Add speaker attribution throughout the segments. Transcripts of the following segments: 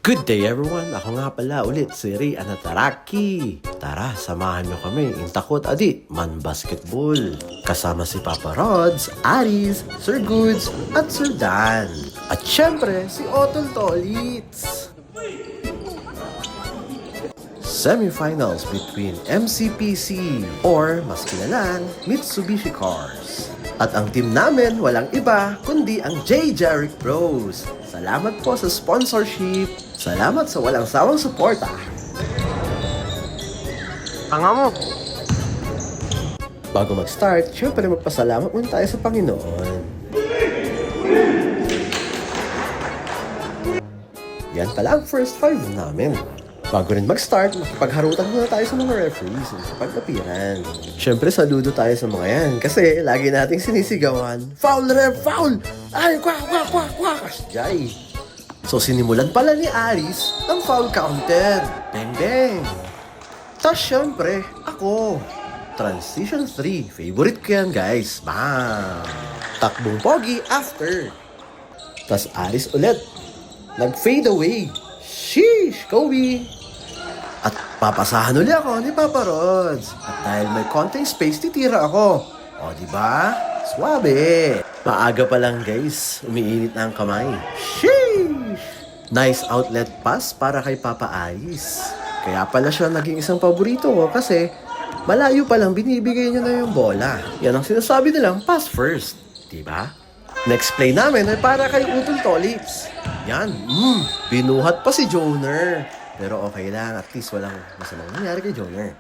Speaker 1: Good day everyone! Ako nga pala ulit si Ray Anataraki. Tara, samahan nyo kami in Takot Adi Man Basketball. Kasama si Papa Rods, Aris, Sir Goods, at Sir Dan. At syempre, si Otol Tolits. Semifinals between MCPC or mas kilalang Mitsubishi Cars. At ang team namin walang iba kundi ang J. Jarrick Bros. Salamat po sa sponsorship. Salamat sa walang sawang suporta. Tanga mo! Bago mag-start, syempre magpasalamat muna tayo sa Panginoon. Yan pala ang first 5 namin. Bago rin mag-start, makipagharutan muna tayo sa mga referees sa pagkapiran. Siyempre, saludo tayo sa mga yan kasi lagi nating sinisigawan, "Foul, ref! Foul! Ay, kwak, kwak, kwak, kwak!" Jai. So, sinimulan pala ni Aris ang foul counted. Bang, bang! Tapos, syempre, ako. Transition 3. Favorite ko yan, guys. Bang! Takbong pogi after. Tapos, Aris ulit. Nag-fade away. Sheesh, Kobe! At papasahan uli ako ni Papa Rods. At dahil may konting space, titira ako. O, diba? Swabe! Maaga pa lang, guys. Umiinit na ang kamay. Sheesh! Nice outlet pass para kay Papa Aris. Kaya pala siya naging isang paborito ko kasi malayo pa lang binibigay niya na yung bola. Yan ang sinasabi nilang pass first. Diba? Next play namin ay para kay Utol Tolits. Yan, binuhat pa si Joner. Pero okay lang, at least walang masamang nangyari kay Joner.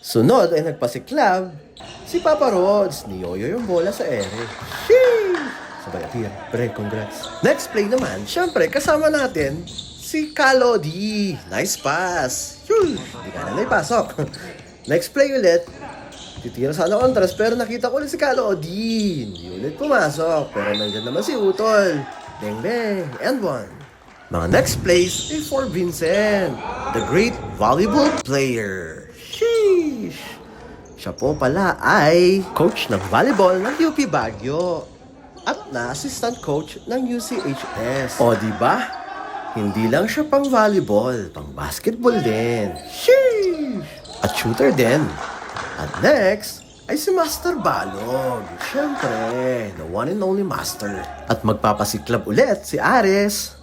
Speaker 1: Sunod ay nagpasiklab si Papa Rods. Niyoyo yung bola sa ere. Sheesh! Sabay atira. Pre, congrats. Next play naman, syempre kasama natin si Kalodi. Nice pass. Yun! Hindi ka na naipasok. Next play ulit. Titira sana kontras pero nakita ko ulit si Kalodi. Hindi ulit pumasok. Pero nandiyan naman si Utol. Bang bang. And one. Mga next plays ay for Vincent, the great volleyball player. Sheesh! Siya po pala ay coach ng volleyball ng UP Baguio at na-assistant coach ng UCHS. O diba? Hindi lang siya pang volleyball, pang basketball din. Sheesh! At shooter din. At next ay si Master Balog. Siyempre, the one and only master. At magpapasiklab ulit si Ares.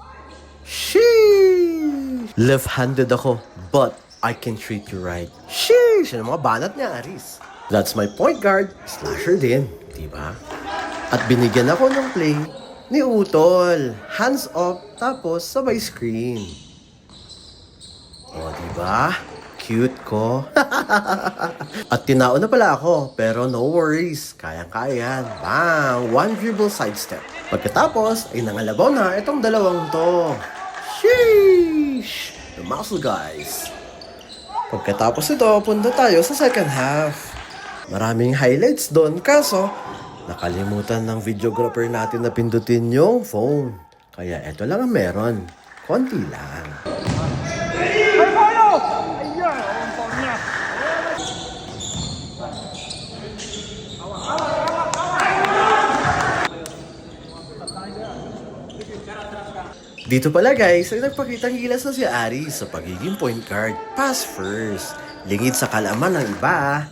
Speaker 1: Sheesh! Left-handed ako, but I can treat you right. Sheesh! Yan ang mga banat niya, Aris. That's my point guard. Slasher din, diba? At binigyan ako ng play ni Utol. Hands off, tapos sabay screen. O, diba? Cute ko. At tinaon na pala ako, pero no worries. Kayang-kaya yan. Bang! One dribble sidestep. Pagkatapos, ay nangalabaw na itong dalawang to. Sheesh! The muscle guys. Pagkatapos ito, punta tayo sa second half. Maraming highlights doon, kaso nakalimutan ng videographer natin na pindutin yung phone. Kaya ito lang ang meron. Konti lang. Dito pala guys, ay nagpakitang gilas na si Aris sa pagiging point guard. Pass first. Lingid sa kalaman ng iba.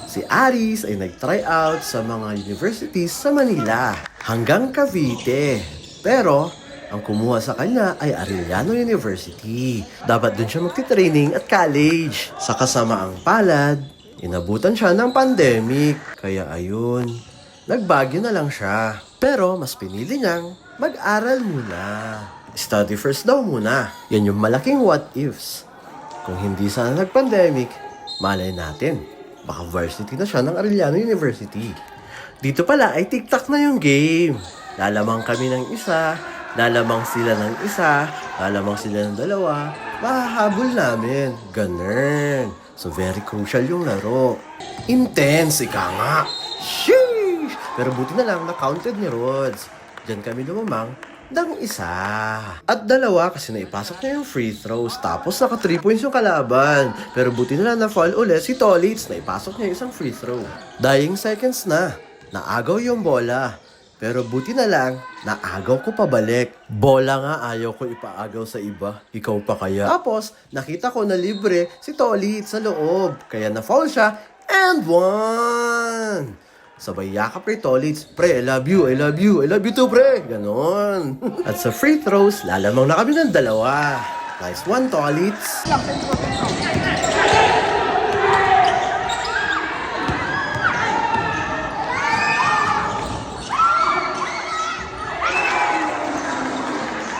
Speaker 1: Si Aris ay nag-try out sa mga universities sa Manila hanggang Cavite. Pero ang kumuha sa kanya ay Arellano University. Dapat dun siya magti-training at college. Sa kasamaang palad, inabutan siya ng pandemic. Kaya ayun, nagbagyo na lang siya. Pero mas pinili niyang mag-aral muna. Study first daw muna. Yan yung malaking what ifs. Kung hindi sana nag-pandemic, malay natin. Baka varsity na siya ng Arellano University. Dito pala ay TikTok na yung game. Lalamang kami ng isa, lalamang sila ng isa, lalamang sila ng dalawa, mahahabol namin. Ganun. So very crucial yung laro. Intense, ika nga. Sheesh! Pero buti na lang na-counted ni Rods. Diyan kami lumamang ng isa. At dalawa kasi naipasok niya yung free throws. Tapos naka 3 points yung kalaban. Pero buti na lang na-foul ulit si Tolits. Naipasok niya yung isang free throw. Dying seconds na. Naagaw yung bola. Pero buti na lang, naagaw ko pabalik. Bola nga ayaw ko ipaagaw sa iba. Ikaw pa kaya? Tapos, nakita ko na libre si Tolit sa loob. Kaya na-foul siya and won! Sabay yakap ni Tolits, pre, I love you, I love you, I love you too, pre. Ganon. At sa free throws, lalamang na kami ng dalawa. Nice one, Tolits.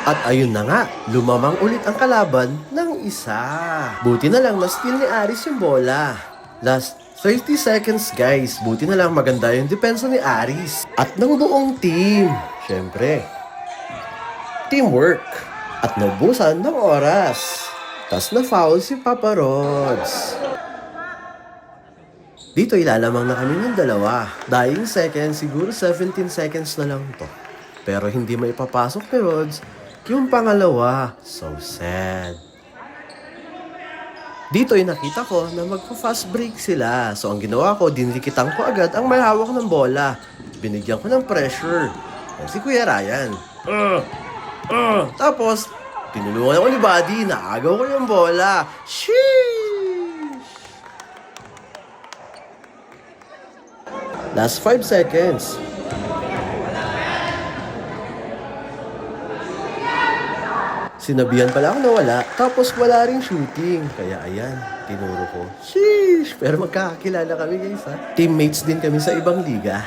Speaker 1: At ayun na nga, lumamang ulit ang kalaban ng isa. Buti na lang na-steal ni Aris yung bola. Last 30 seconds guys, buti na lang maganda yung depensa ni Aris. At ng buong team, syempre, teamwork. At naubusan ng oras. Tas na-foul si Papa Rods. Dito ilalamang na kami ng dalawa. Dying seconds, siguro 17 seconds na lang to. Pero hindi maipapasok ni Rods yung pangalawa. So sad. Dito ay nakita ko na magpa-fast break sila. So ang ginawa ko, dinikitan ko agad ang may hawak ng bola. Binigyan ko ng pressure. Yan si Kuya Ryan. Tapos, tinulungan ako ni Buddy. Naagaw ko yung bola. Sheesh! Last 5 seconds. Sinabihan pala ako na wala, tapos wala ring shooting. Kaya ayan, tinuro ko. Sheesh! Pero magkakakilala kami guys ha. Teammates din kami sa ibang liga.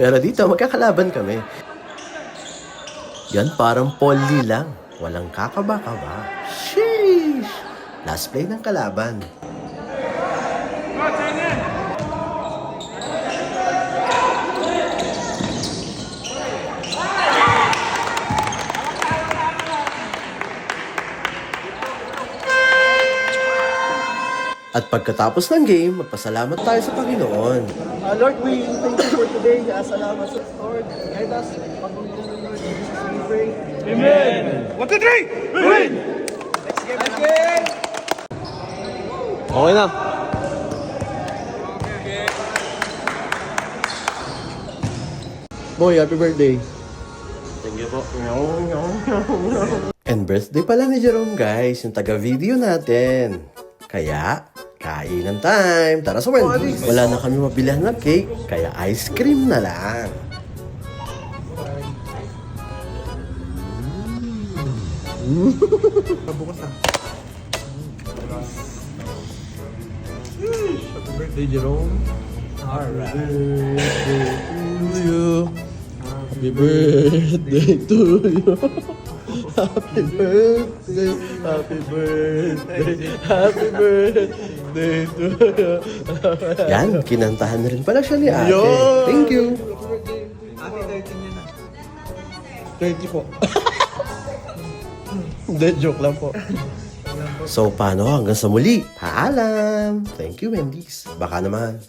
Speaker 1: Pero dito, magkakalaban kami. Yan parang poli lang. Walang kakaba-kaba. Sheesh! Last play ng kalaban. At pagkatapos ng game, magpasalamat tayo sa Panginoon. Lord, we thank you for today. Salamat sa Lord. Guide us. Pag-uwi ng Lord. We pray.
Speaker 2: Amen. 1, 2, 3. Win!
Speaker 1: Next game.
Speaker 2: Okay na.
Speaker 1: Boy, happy birthday.
Speaker 2: Thank you po.
Speaker 1: And birthday pala ni Jerome guys, yung taga-video natin. Kaya, kainan time. Tara sa Wendy's. Wala na kami mabilhan ng cake, kaya ice cream na lang.
Speaker 2: Pabukas na. Happy birthday, Jerome. Happy birthday to you. Happy birthday to you. Happy birthday, happy birthday, happy birthday to you.
Speaker 1: Yan, kinantahan na rin pala siya ni ate.
Speaker 2: Yun!
Speaker 1: Thank you.
Speaker 2: Ate, 13 niya na. 20 po. Hindi, joke lang po.
Speaker 1: So, paano hanggang sa muli? Paalam! Thank you, Wendy's. Baka naman.